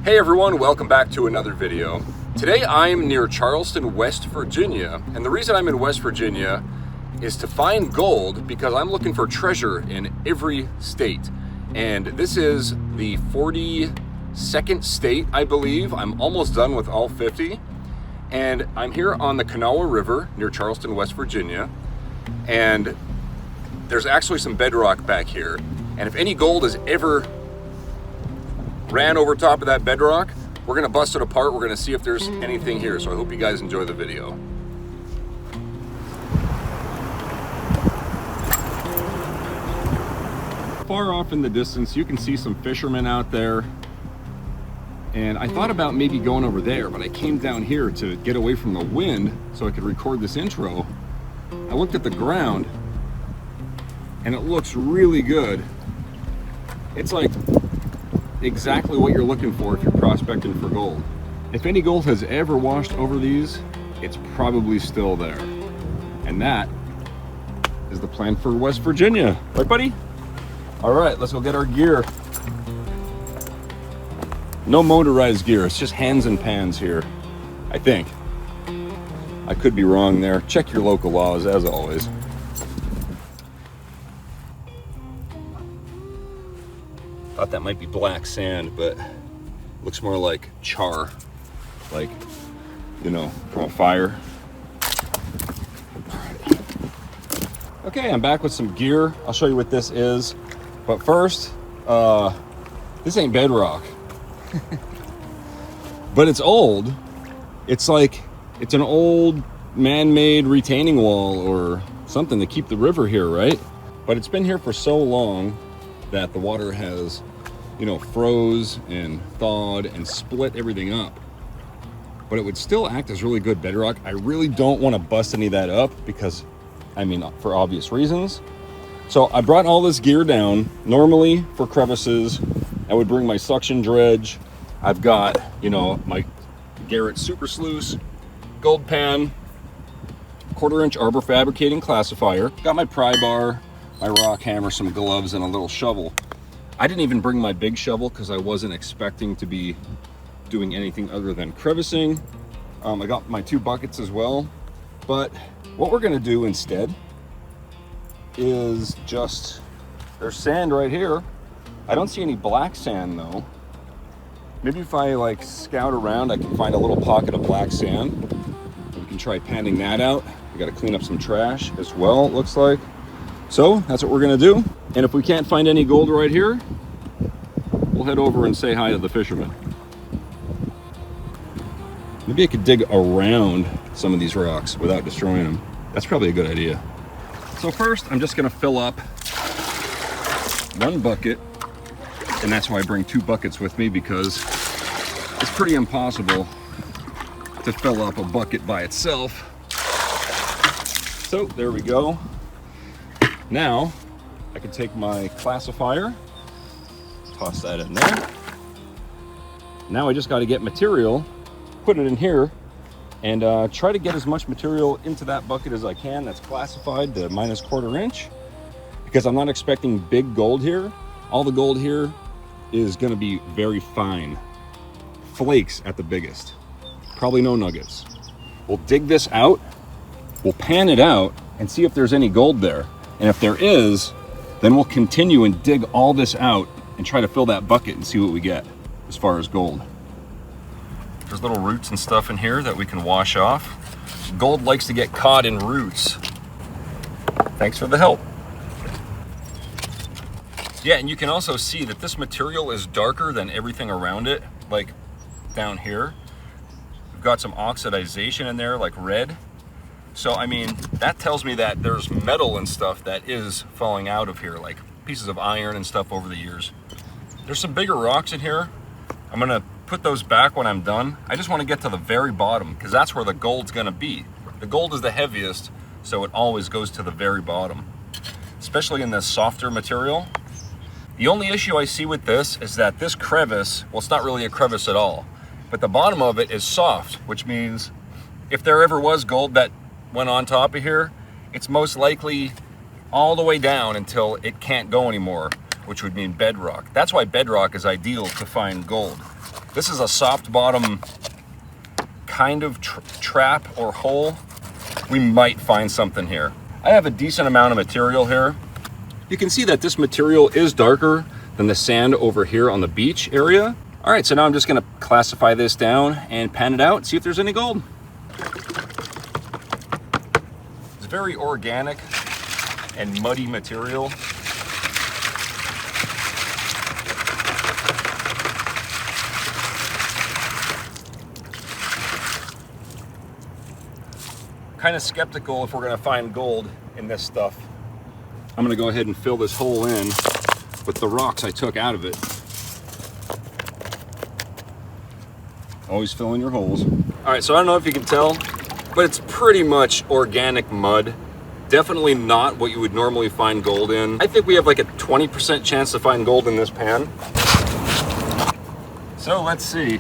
Hey everyone, welcome back to another video. Today I'm near Charleston, West Virginia, and the reason I'm in West Virginia is to find gold because I'm looking for treasure in every state. And this is the 42nd state, I believe. I'm almost done with all 50. And I'm here on the Mahwah River near Charleston, West Virginia. And there's actually some bedrock back here. And if any gold is ever ran over top of that bedrock, we're gonna bust it apart. We're gonna see if there's anything here. So I hope you guys enjoy the video. Far off in the distance, you can see some fishermen out there. And I thought about maybe going over there, but I came down here to get away from the wind so I could record this intro. I looked at the ground and it looks really good. It's like exactly what you're looking for if you're prospecting for gold. If any gold has ever washed over these, it's probably still there. And that is the plan for West Virginia. Right, buddy? All right, let's go get our gear. No motorized gear, it's just hands and pans here, I think. I could be wrong there. Check your local laws, as always. Thought that might be black sand, but looks more like char, like, you know, from a fire. All right. Okay, I'm back with some gear. I'll show you what this is. But first, this ain't bedrock. But it's old. It's like, it's an old man-made retaining wall or something to keep the river here, right? But it's been here for so long that the water has, you know, froze and thawed and split everything up. But it would still act as really good bedrock. I really don't want to bust any of that up because, I mean, for obvious reasons. So I brought all this gear down. Normally for crevices, I would bring my suction dredge. I've got, you know, my Garrett Super Sluice, gold pan, 1/4-inch arbor fabricating classifier. Got my pry bar, my rock hammer, some gloves, and a little shovel. I didn't even bring my big shovel because I wasn't expecting to be doing anything other than crevicing. I got my 2 buckets as well. But what we're gonna do instead is just, there's sand right here. I don't see any black sand though. Maybe if I like scout around, I can find a little pocket of black sand. We can try panning that out. We gotta clean up some trash as well, it looks like. So that's what we're gonna do. And if we can't find any gold right here, we'll head over and say hi to the fishermen. Maybe I could dig around some of these rocks without destroying them. That's probably a good idea. So first, I'm just gonna fill up 1 bucket, and that's why I bring 2 buckets with me, because it's pretty impossible to fill up a bucket by itself. So there we go. Now, I can take my classifier, toss that in there. Now I just got to get material, put it in here, and try to get as much material into that bucket as I can that's classified to -1/4-inch, because I'm not expecting big gold here. All the gold here is going to be very fine. Flakes at the biggest. Probably no nuggets. We'll dig this out, we'll pan it out, and see if there's any gold there. And if there is, then we'll continue and dig all this out and try to fill that bucket and see what we get as far as gold. There's little roots and stuff in here that we can wash off. Gold likes to get caught in roots. Thanks for the help. Yeah, and you can also see that this material is darker than everything around it, like down here. We've got some oxidization in there, like red. So, I mean, that tells me that there's metal and stuff that is falling out of here, like pieces of iron and stuff over the years. There's some bigger rocks in here. I'm gonna put those back when I'm done. I just wanna get to the very bottom because that's where the gold's gonna be. The gold is the heaviest, so it always goes to the very bottom, especially in this softer material. The only issue I see with this is that this crevice, well, it's not really a crevice at all, but the bottom of it is soft, which means if there ever was gold that went on top of here, it's most likely all the way down until it can't go anymore, which would mean bedrock. That's why bedrock is ideal to find gold. This is a soft bottom kind of trap or hole. We might find something here. I have a decent amount of material here. You can see that this material is darker than the sand over here on the beach area. All right, so now I'm just gonna classify this down and pan it out, see if there's any gold. It's very organic and muddy material. Kind of skeptical if we're gonna find gold in this stuff. I'm gonna go ahead and fill this hole in with the rocks I took out of it. Always fill in your holes. All right, so I don't know if you can tell, but it's pretty much organic mud. Definitely not what you would normally find gold in. I think we have like a 20% chance to find gold in this pan. So let's see.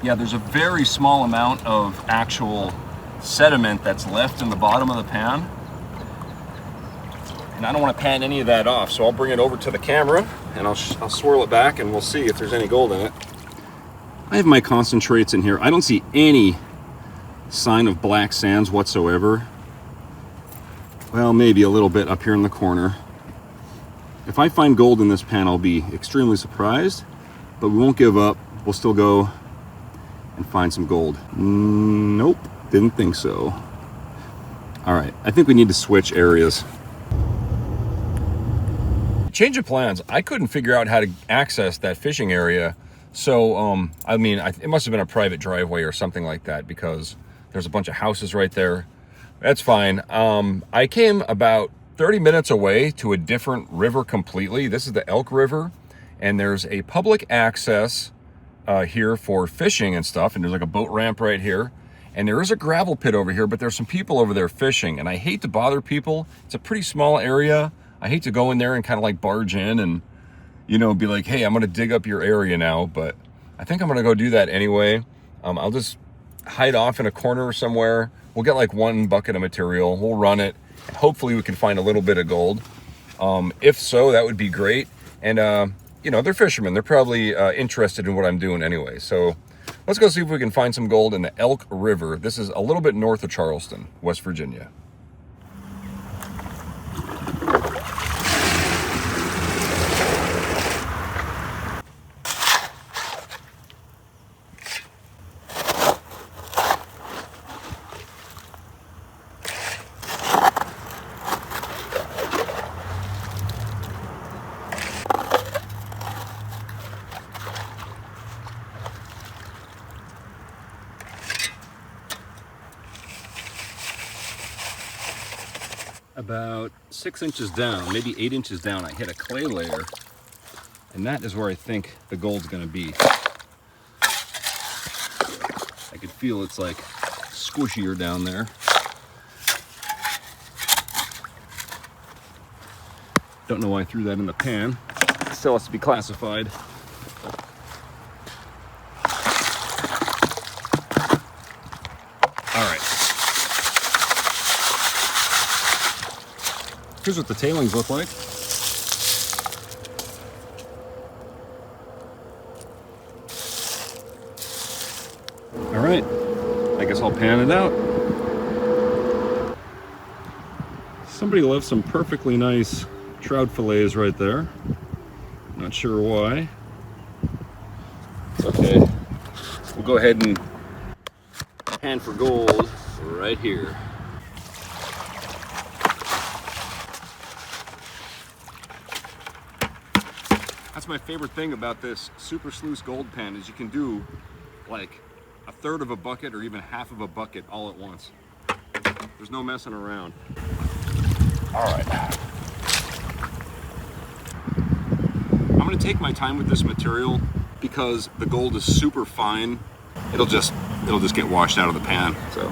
Yeah, there's a very small amount of actual sediment that's left in the bottom of the pan. And I don't want to pan any of that off, so I'll bring it over to the camera and I'll swirl it back and we'll see if there's any gold in it. I have my concentrates in here. I don't see any sign of black sands whatsoever. Well, maybe a little bit up here in the corner. If I find gold in this pan, I'll be extremely surprised, but we won't give up. We'll still go and find some gold. Nope, didn't think so. All right, I think we need to switch areas. Change of plans. I couldn't figure out how to access that fishing area. So, I mean, it must have been a private driveway or something like that because there's a bunch of houses right there. That's fine. I came about 30 minutes away to a different river completely. This is the Elk River, and there's a public access here for fishing and stuff, and there's like a boat ramp right here, and there is a gravel pit over here, but there's some people over there fishing, and I hate to bother people. It's a pretty small area. I hate to go in there and kind of like barge in and, you know, be like, hey, I'm gonna dig up your area now, but I think I'm gonna go do that anyway. I'll just hide off in a corner somewhere. We'll get like one bucket of material, we'll run it, and hopefully we can find a little bit of gold. If so, that would be great. And you know, they're fishermen. They're probably interested in what I'm doing anyway. So let's go see if we can find some gold in the Elk River. This is a little bit north of Charleston, West Virginia. About 6 inches down, maybe 8 inches down, I hit a clay layer, and that is where I think the gold's gonna be. I can feel it's like squishier down there. Don't know why I threw that in the pan. It still has to be classified. All right. Here's what the tailings look like. All right, I guess I'll pan it out. Somebody left some perfectly nice trout fillets right there. Not sure why. It's okay. We'll go ahead and pan for gold right here. That's my favorite thing about this super sluice gold pan is you can do like a third of a bucket or even half of a bucket all at once. There's no messing around. All right. I'm gonna take my time with this material because the gold is super fine. It'll just get washed out of the pan. So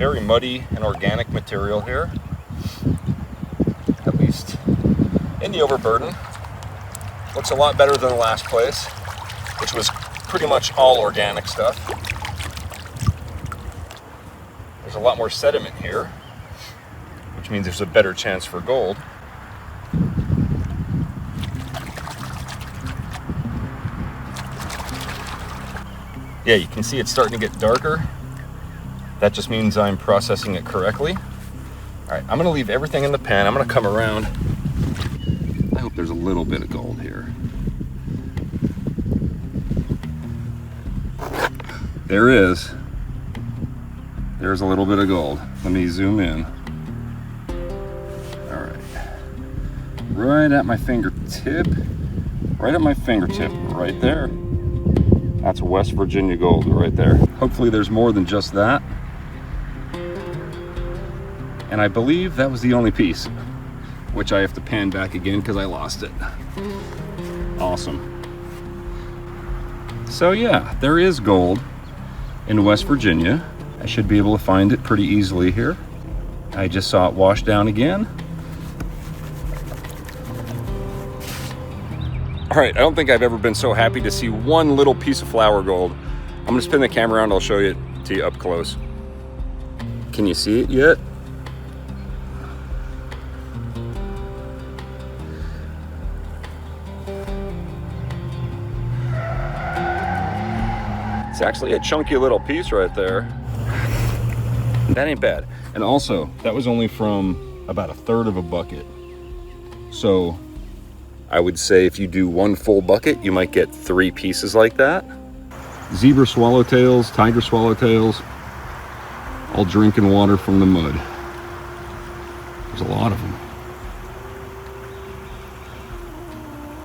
very muddy and organic material here, at least in the overburden. Looks a lot better than the last place, which was pretty much all organic stuff. There's a lot more sediment here, which means there's a better chance for gold. Yeah, you can see it's starting to get darker. That just means I'm processing it correctly. All right, I'm gonna leave everything in the pan. I'm gonna come around. I hope there's a little bit of gold here. There is. There's a little bit of gold. Let me zoom in. All right. Right at my fingertip. Right at my fingertip, right there. That's West Virginia gold right there. Hopefully there's more than just that. And I believe that was the only piece, which I have to pan back again because I lost it. Awesome. So yeah, there is gold in West Virginia. I should be able to find it pretty easily here. I just saw it wash down again. All right, I don't think I've ever been so happy to see one little piece of flour gold. I'm gonna spin the camera around, I'll show it to you up close. Can you see it yet? It's actually a chunky little piece right there. That ain't bad. And also, that was only from about 1/3 of a bucket. So I would say if you do one full bucket, you might get 3 pieces like that. Zebra swallowtails, tiger swallowtails, all drinking water from the mud. There's a lot of them.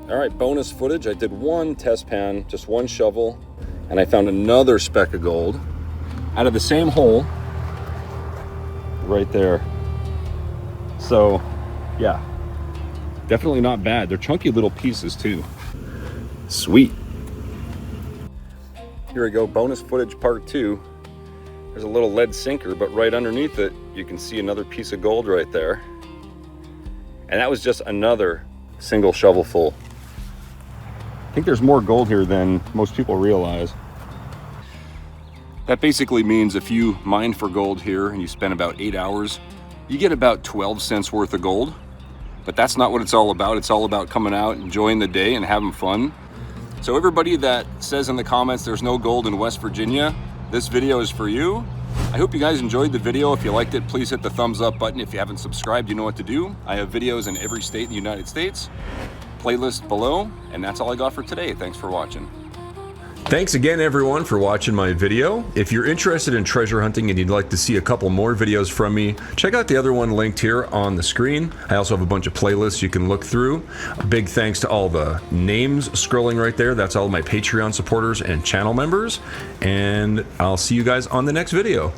All right, bonus footage. I did one test pan, just one shovel, and I found another speck of gold out of the same hole right there. So yeah, definitely not bad. They're chunky little pieces too. Sweet. Here we go, bonus footage part 2. There's a little lead sinker, but right underneath it, you can see another piece of gold right there. And that was just another single shovelful. I think there's more gold here than most people realize. That basically means if you mine for gold here and you spend about 8 hours, you get about 12 cents worth of gold. But that's not what it's all about. It's all about coming out, enjoying the day, and having fun. So everybody that says in the comments there's no gold in West Virginia, this video is for you. I hope you guys enjoyed the video. If you liked it, please hit the thumbs up button. If you haven't subscribed, you know what to do. I have videos in every state in the United States. Playlist below, and that's all I got for today. Thanks for watching. Thanks again everyone for watching my video. If you're interested in treasure hunting and you'd like to see a couple more videos from me, check out the other one linked here on the screen. I also have a bunch of playlists you can look through. A big thanks to all the names scrolling right there. That's all my Patreon supporters and channel members. And I'll see you guys on the next video.